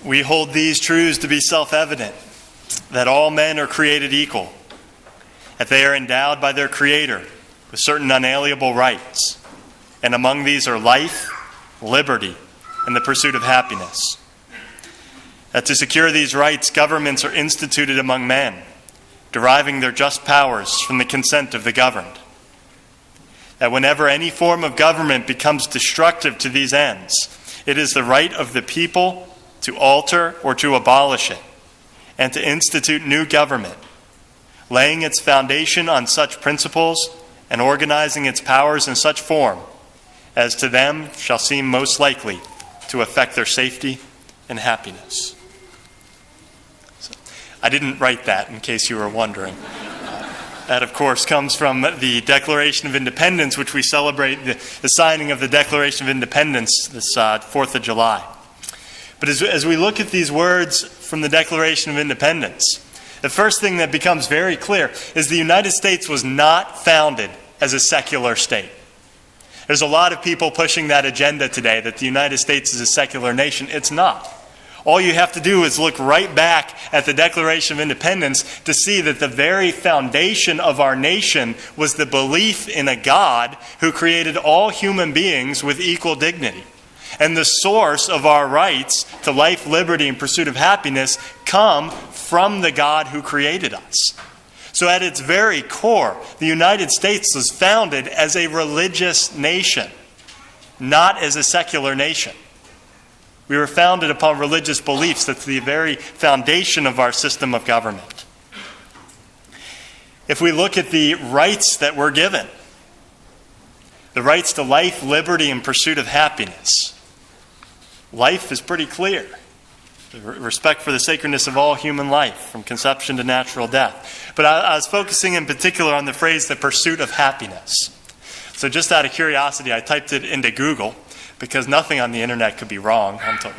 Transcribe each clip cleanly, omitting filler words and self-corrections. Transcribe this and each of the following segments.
We hold these truths to be self-evident, that all men are created equal, that they are endowed by their Creator with certain unalienable rights, and among these are life, liberty, and the pursuit of happiness. That to secure these rights, governments are instituted among men, deriving their just powers from the consent of the governed. That whenever any form of government becomes destructive to these ends, it is the right of the people to alter or to abolish it, and to institute new government, laying its foundation on such principles and organizing its powers in such form as to them shall seem most likely to affect their safety and happiness. So, I didn't write that, in case you were wondering. That, of course, comes from the Declaration of Independence, which we celebrate the signing of the Declaration of Independence this 4th of July. But as we look at these words from the Declaration of Independence, the first thing that becomes very clear is the United States was not founded as a secular state. There's a lot of people pushing that agenda today, that the United States is a secular nation. It's not. All you have to do is look right back at the Declaration of Independence to see that the very foundation of our nation was the belief in a God who created all human beings with equal dignity. And the source of our rights to life, liberty, and pursuit of happiness come from the God who created us. So at its very core, the United States was founded as a religious nation, not as a secular nation. We were founded upon religious beliefs. That's the very foundation of our system of government. If we look at the rights that we're given, the rights to life, liberty, and pursuit of happiness, life is pretty clear. Respect for the sacredness of all human life, from conception to natural death. But I was focusing in particular on the phrase, the pursuit of happiness. So just out of curiosity, I typed it into Google, because nothing on the internet could be wrong, I'm told.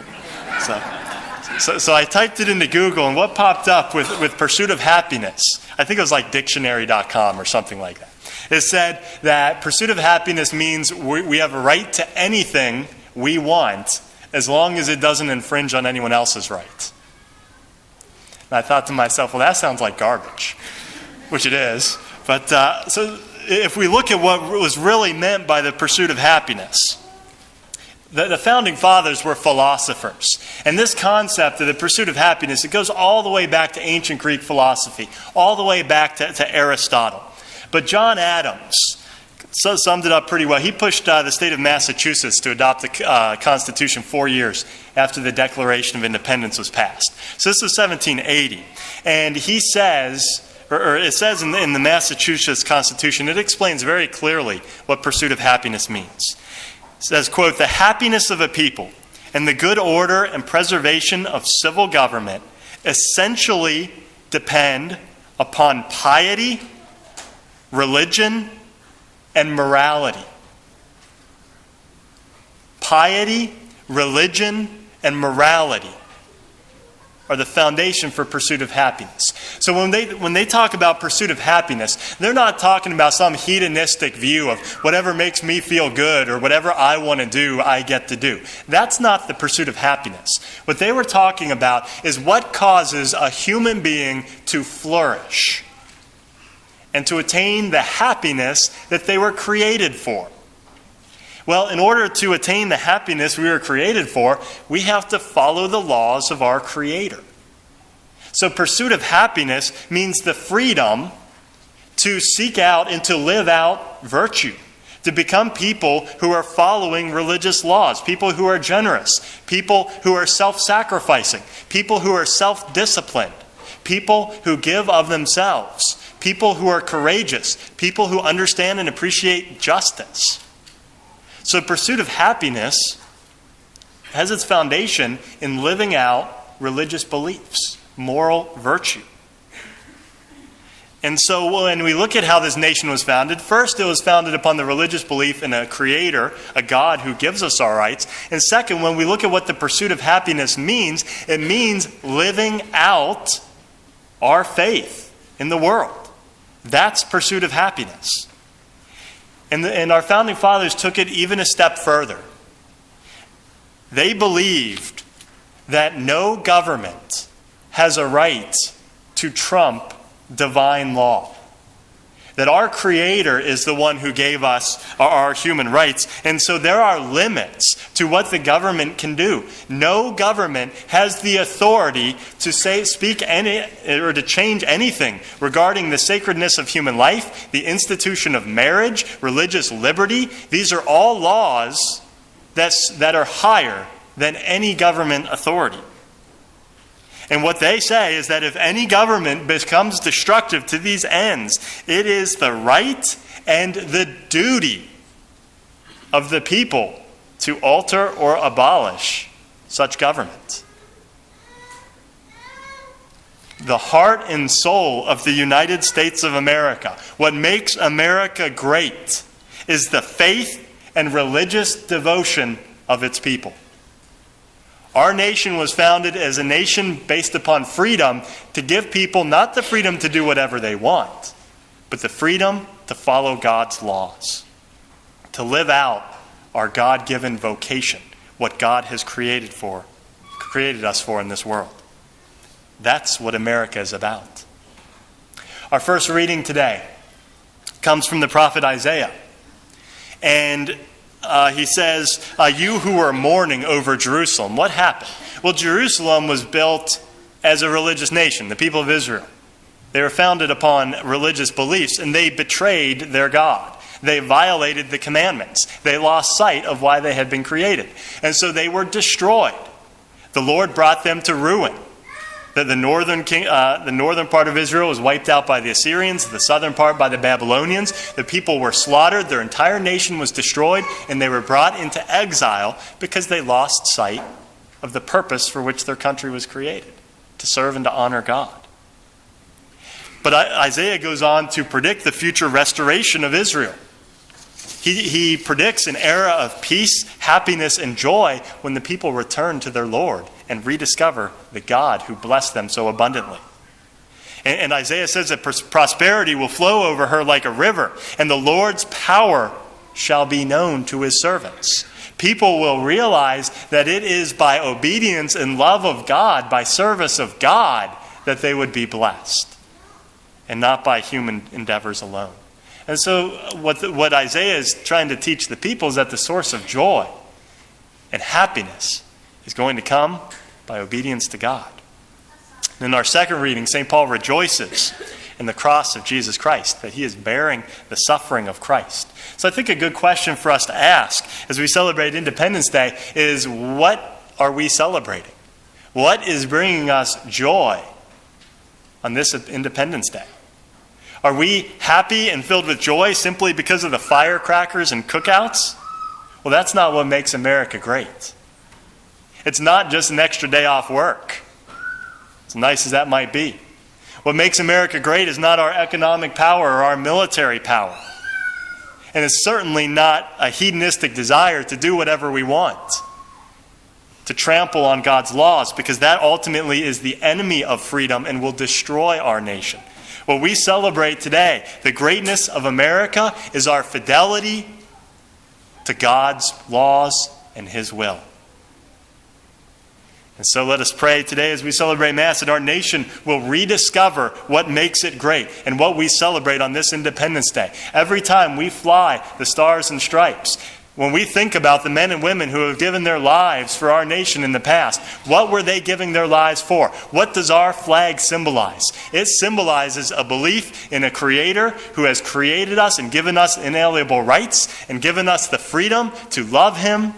So I typed it into Google, and what popped up with pursuit of happiness, I think it was like dictionary.com or something like that. It said that pursuit of happiness means we have a right to anything we want, as long as it doesn't infringe on anyone else's rights. And I thought to myself, well, that sounds like garbage, which it is. But so if we look at what was really meant by the pursuit of happiness, the founding fathers were philosophers. And this concept of the pursuit of happiness, it goes all the way back to ancient Greek philosophy, all the way back to Aristotle. But John Adams summed it up pretty well. He pushed the state of Massachusetts to adopt the Constitution 4 years after the Declaration of Independence was passed. So this was 1780. And he says, or it says in the Massachusetts Constitution, it explains very clearly what pursuit of happiness means. It says, quote, "The happiness of a people and the good order and preservation of civil government essentially depend upon piety, religion, and morality." Piety, religion, and morality are the foundation for pursuit of happiness. So when they talk about pursuit of happiness, they're not talking about some hedonistic view of whatever makes me feel good or whatever I want to do, I get to do. That's not the pursuit of happiness. What they were talking about is what causes a human being to flourish and to attain the happiness that they were created for. Well, in order to attain the happiness we were created for, we have to follow the laws of our Creator. So pursuit of happiness means the freedom to seek out and to live out virtue, to become people who are following religious laws, people who are generous, people who are self-sacrificing, people who are self-disciplined, people who give of themselves, people who are courageous, people who understand and appreciate justice. So pursuit of happiness has its foundation in living out religious beliefs, moral virtue. And so when we look at how this nation was founded, first it was founded upon the religious belief in a Creator, a God who gives us our rights. And second, when we look at what the pursuit of happiness means, it means living out our faith in the world. That's pursuit of happiness. And our founding fathers took it even a step further. They believed that no government has a right to trump divine law. That our Creator is the one who gave us our human rights, and so there are limits to what the government can do. No government has the authority to speak or to change anything regarding the sacredness of human life, the institution of marriage, religious liberty. These are all laws that are higher than any government authority. And what they say is that if any government becomes destructive to these ends, it is the right and the duty of the people to alter or abolish such government. The heart and soul of the United States of America, what makes America great, is the faith and religious devotion of its people. Our nation was founded as a nation based upon freedom to give people not the freedom to do whatever they want, but the freedom to follow God's laws, to live out our God-given vocation, what God has created us for in this world. That's what America is about. Our first reading today comes from the prophet Isaiah. And he says, you who are mourning over Jerusalem. What happened? Well, Jerusalem was built as a religious nation, the people of Israel. They were founded upon religious beliefs, and they betrayed their God. They violated the commandments. They lost sight of why they had been created. And so they were destroyed. The Lord brought them to ruin. The northern part of Israel was wiped out by the Assyrians, the southern part by the Babylonians. The people were slaughtered, their entire nation was destroyed, and they were brought into exile because they lost sight of the purpose for which their country was created, to serve and to honor God. But Isaiah goes on to predict the future restoration of Israel. He predicts an era of peace, happiness, and joy when the people return to their Lord and rediscover the God who blessed them so abundantly. And Isaiah says that prosperity will flow over her like a river, and the Lord's power shall be known to his servants. People will realize that it is by obedience and love of God, by service of God, that they would be blessed, and not by human endeavors alone. And so what Isaiah is trying to teach the people is that the source of joy and happiness is going to come by obedience to God. In our second reading, St. Paul rejoices in the cross of Jesus Christ, that he is bearing the suffering of Christ. So I think a good question for us to ask as we celebrate Independence Day is, what are we celebrating? What is bringing us joy on this Independence Day? Are we happy and filled with joy simply because of the firecrackers and cookouts? Well, that's not what makes America great. It's not just an extra day off work, as nice as that might be. What makes America great is not our economic power or our military power. And it's certainly not a hedonistic desire to do whatever we want, to trample on God's laws, because that ultimately is the enemy of freedom and will destroy our nation. What we celebrate today, the greatness of America, is our fidelity to God's laws and his will. And so let us pray today as we celebrate Mass that our nation will rediscover what makes it great and what we celebrate on this Independence Day. Every time we fly the Stars and Stripes, when we think about the men and women who have given their lives for our nation in the past, what were they giving their lives for? What does our flag symbolize? It symbolizes a belief in a Creator who has created us and given us inalienable rights and given us the freedom to love him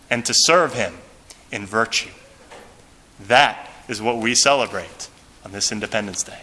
and to serve him in virtue. That is what we celebrate on this Independence Day.